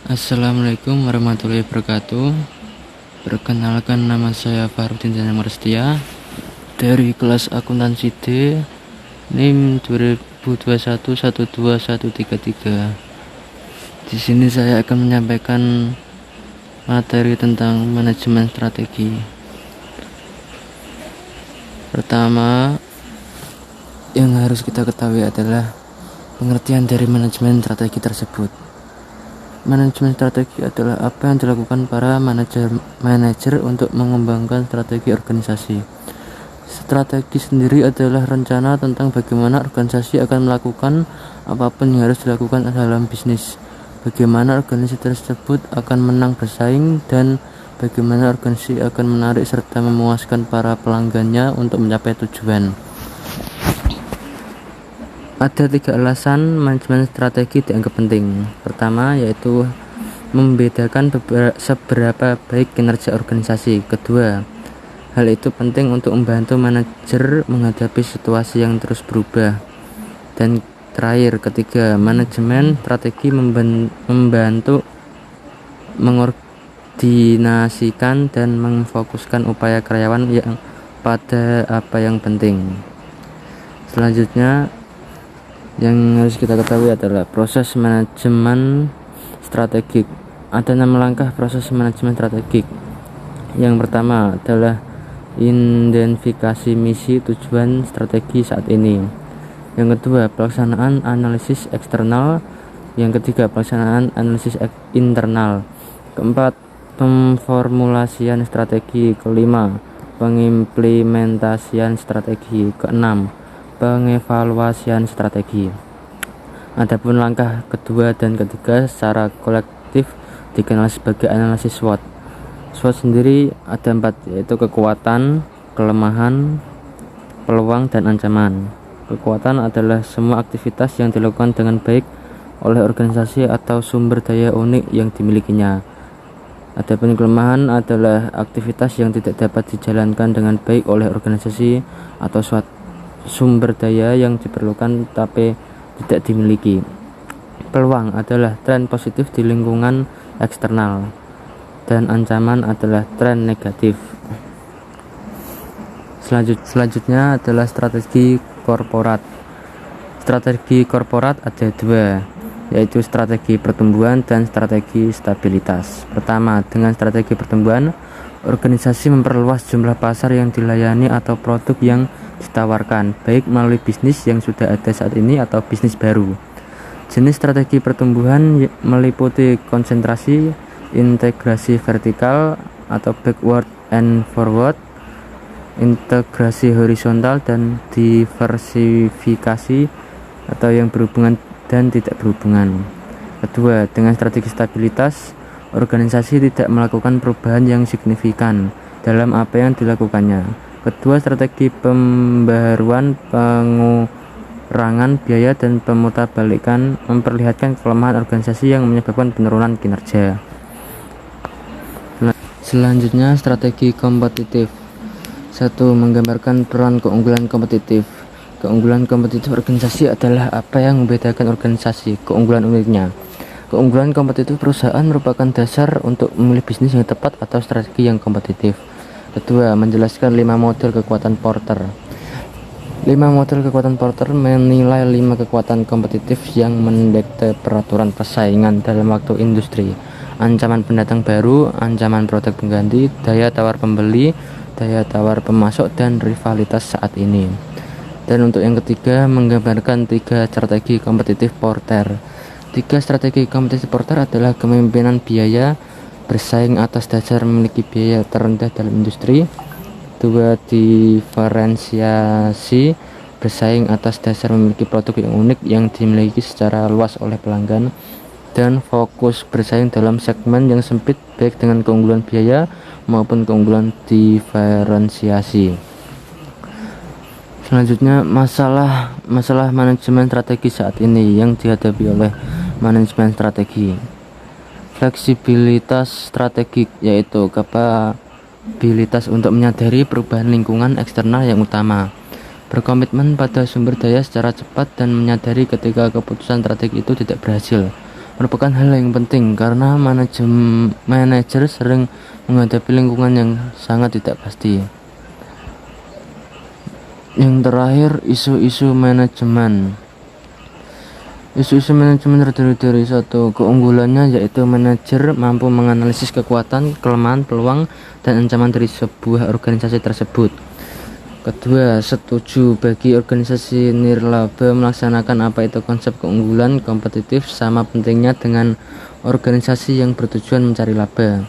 Assalamualaikum warahmatullahi wabarakatuh. Perkenalkan, nama saya Farudin Restia dari kelas akuntansi D, NIM 2021121133. Di sini saya akan menyampaikan materi tentang manajemen strategi. Pertama, yang harus kita ketahui adalah pengertian dari manajemen strategi tersebut. Manajemen strategi adalah apa yang dilakukan para manajer untuk mengembangkan strategi organisasi. Strategi sendiri adalah rencana tentang bagaimana organisasi akan melakukan apapun yang harus dilakukan dalam bisnis, bagaimana organisasi tersebut akan menang bersaing, dan bagaimana organisasi akan menarik serta memuaskan para pelanggannya untuk mencapai tujuan. Ada 3 alasan manajemen strategi dianggap penting. Pertama, yaitu membedakan seberapa baik kinerja organisasi. Kedua, hal itu penting untuk membantu manajer menghadapi situasi yang terus berubah. Dan terakhir, ketiga, manajemen strategi membantu mengordinasikan dan memfokuskan upaya karyawan yang pada apa yang penting. Selanjutnya, yang harus kita ketahui adalah proses manajemen strategik. Ada 6 langkah proses manajemen strategik. Yang pertama adalah identifikasi misi tujuan strategi saat ini. Yang kedua, pelaksanaan analisis eksternal. Yang ketiga, pelaksanaan analisis internal. Keempat, pemformulasian strategi. Kelima, pengimplementasian strategi. Keenam, pengevaluasian strategi. Adapun langkah kedua dan ketiga secara kolektif dikenal sebagai analisis SWOT. SWOT sendiri ada 4, yaitu kekuatan, kelemahan, peluang, dan ancaman. Kekuatan adalah semua aktivitas yang dilakukan dengan baik oleh organisasi atau sumber daya unik yang dimilikinya. Adapun kelemahan adalah aktivitas yang tidak dapat dijalankan dengan baik oleh organisasi atau suatu sumber daya yang diperlukan tapi tidak dimiliki. Peluang adalah tren positif di lingkungan eksternal, dan ancaman adalah tren negatif. Selanjutnya adalah strategi korporat. Strategi korporat ada 2, yaitu strategi pertumbuhan dan strategi stabilitas. Pertama, dengan strategi pertumbuhan, organisasi memperluas jumlah pasar yang dilayani atau produk yang ditawarkan, baik melalui bisnis yang sudah ada saat ini atau bisnis baru. Jenis strategi pertumbuhan meliputi konsentrasi, integrasi vertikal atau backward and forward, integrasi horizontal, dan diversifikasi atau yang berhubungan dan tidak berhubungan. Kedua, dengan strategi stabilitas, organisasi tidak melakukan perubahan yang signifikan dalam apa yang dilakukannya. Kedua, strategi pembaharuan, pengurangan biaya, dan pemutarbalikan memperlihatkan kelemahan organisasi yang menyebabkan penurunan kinerja. Selanjutnya, strategi kompetitif. 1. Menggambarkan peran keunggulan kompetitif. Keunggulan kompetitif organisasi adalah apa yang membedakan organisasi, keunggulan uniknya. Keunggulan kompetitif perusahaan merupakan dasar untuk memilih bisnis yang tepat atau strategi yang kompetitif. Kedua, menjelaskan 5 model kekuatan Porter. 5 model kekuatan Porter menilai 5 kekuatan kompetitif yang mendikte peraturan persaingan dalam waktu industri: ancaman pendatang baru, ancaman produk pengganti, daya tawar pembeli, daya tawar pemasok, dan rivalitas saat ini. Dan untuk yang ketiga, menggambarkan 3 strategi kompetitif Porter. 3 strategi kompetitif Porter adalah kepemimpinan biaya, bersaing atas dasar memiliki biaya terendah dalam industri. 2. Diferensiasi, bersaing atas dasar memiliki produk yang unik yang dimiliki secara luas oleh pelanggan. Dan fokus, bersaing dalam segmen yang sempit baik dengan keunggulan biaya maupun keunggulan diferensiasi. Selanjutnya, masalah manajemen strategi saat ini yang dihadapi oleh manajemen strategi. Fleksibilitas strategik, yaitu kapabilitas untuk menyadari perubahan lingkungan eksternal yang utama, berkomitmen pada sumber daya secara cepat, dan menyadari ketika keputusan strategi itu tidak berhasil, merupakan hal yang penting karena manajer sering menghadapi lingkungan yang sangat tidak pasti. Yang terakhir, isu-isu manajemen. Isu-isu manajemen terdiri dari satu, keunggulannya yaitu manajer mampu menganalisis kekuatan, kelemahan, peluang, dan ancaman dari sebuah organisasi tersebut. Kedua, setuju bagi organisasi nirlaba melaksanakan apa itu konsep keunggulan kompetitif sama pentingnya dengan organisasi yang bertujuan mencari laba.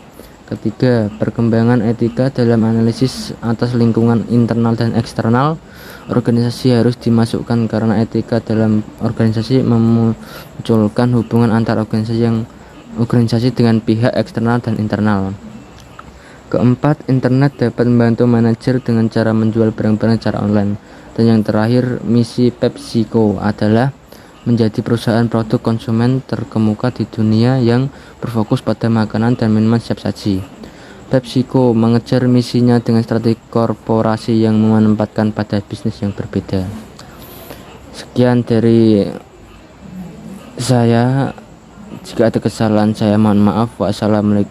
Ketiga, perkembangan etika dalam analisis atas lingkungan internal dan eksternal organisasi harus dimasukkan karena etika dalam organisasi memunculkan hubungan antar organisasi dengan pihak eksternal dan internal. Keempat, internet dapat membantu manajer dengan cara menjual barang-barang secara online. Dan yang terakhir, misi PepsiCo adalah menjadi perusahaan produk konsumen terkemuka di dunia yang berfokus pada makanan dan minuman siap saji. PepsiCo mengejar misinya dengan strategi korporasi yang menempatkan pada bisnis yang berbeda. Sekian dari saya. Jika ada kesalahan saya mohon maaf. Wassalamualaikum.